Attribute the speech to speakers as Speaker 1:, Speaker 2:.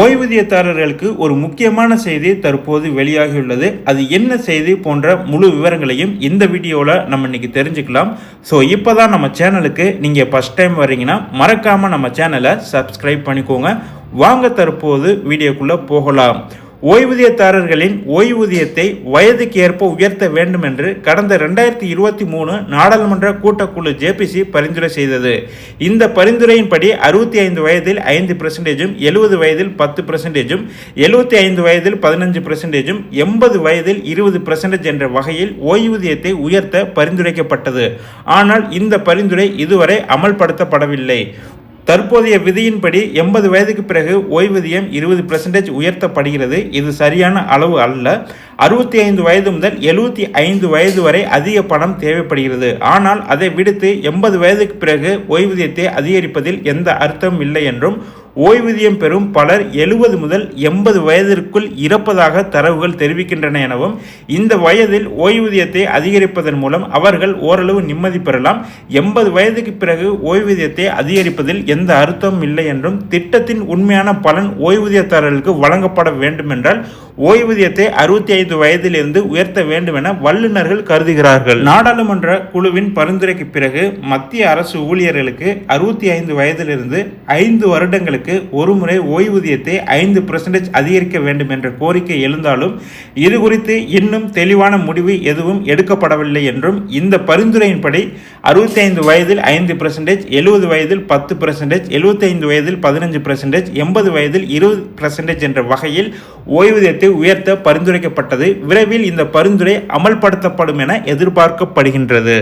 Speaker 1: ஓய்வூதியதாரர்களுக்கு ஒரு முக்கியமான செய்தி தற்போது வெளியாகியுள்ளது. அது என்ன செய்தி போன்ற முழு விவரங்களையும் இந்த வீடியோவில் நம்ம இன்னைக்கு தெரிஞ்சுக்கலாம். ஸோ இப்போ தான் நம்ம சேனலுக்கு நீங்கள் ஃபஸ்ட் டைம் வர்றீங்கன்னா மறக்காமல் நம்ம சேனலை சப்ஸ்கிரைப் பண்ணிக்கோங்க. வாங்க தற்போது வீடியோக்குள்ளே போகலாம். ஓய்வூதியதாரர்களின் ஓய்வூதியத்தை வயதுக்கு ஏற்ப உயர்த்த வேண்டும் என்று கடந்த 2023 நாடாளுமன்ற கூட்டக்குழு ஜேபிசி பரிந்துரை செய்தது. இந்த பரிந்துரையின்படி 65 வயதில் 5%, 70 வயதில் 10%, 75 வயதில் 15%, 80 வயதில் 20% என்ற வகையில் ஓய்வூதியத்தை உயர்த்த பரிந்துரைக்கப்பட்டது. ஆனால் இந்த பரிந்துரை இதுவரை அமல்படுத்தப்படவில்லை. தற்போதைய விதியின்படி 80 வயதுக்கு பிறகு ஓய்வூதியம் 20% உயர்த்தப்படுகிறது. இது சரியான அளவு அல்ல. 65 வயது முதல் 75 வயது வரை அதிக பணம் தேவைப்படுகிறது. ஆனால் அதை விடுத்து 80 வயதுக்கு பிறகு ஓய்வூதியத்தை அதிகரிப்பதில் எந்த அர்த்தமும் இல்லை என்றும், ஓய்வூதியம் பெறும் பலர் 70 முதல் 80 வயதிற்குள் இறப்பதாக தரவுகள் தெரிவிக்கின்றன எனவும், இந்த வயதில் ஓய்வூதியத்தை அதிகரிப்பதன் மூலம் அவர்கள் ஓரளவு நிம்மதி பெறலாம். 80 வயதுக்கு பிறகு ஓய்வூதியத்தை அதிகரிப்பதில் எந்த அர்த்தமும் இல்லை என்றும், திட்டத்தின் உண்மையான பலன் ஓய்வூதியதாரர்களுக்கு வழங்கப்பட வேண்டும் என்றால் ஓய்வூதியத்தை 65 வயதிலிருந்து உயர்த்த வேண்டும் என வல்லுநர்கள் கருதுகிறார்கள். நாடாளுமன்ற குழுவின் பரிந்துரைக்கு பிறகு மத்திய அரசு ஊழியர்களுக்கு 65 வயதிலிருந்து 5 வருடங்களுக்கு ஒரு முறை ஓய்வூதியத்தை 5% அதிகரிக்க வேண்டும் என்ற கோரிக்கை எழுந்தாலும் இது குறித்து இன்னும் தெளிவான முடிவு எதுவும் எடுக்கப்படவில்லை என்றும், இந்த பரிந்துரையின்படி 65 வயதில் 5%, 70 வயதில் 10%, 75 வயதில் 15%, 80 வயதில் 20% என்ற வகையில் ஓய்வூதியத்தை உயர்த்த பரிந்துரைக்கப்பட்டது. விரைவில் இந்த பரிந்துரை அமல்படுத்தப்படும் என எதிர்பார்க்கப்படுகின்றது.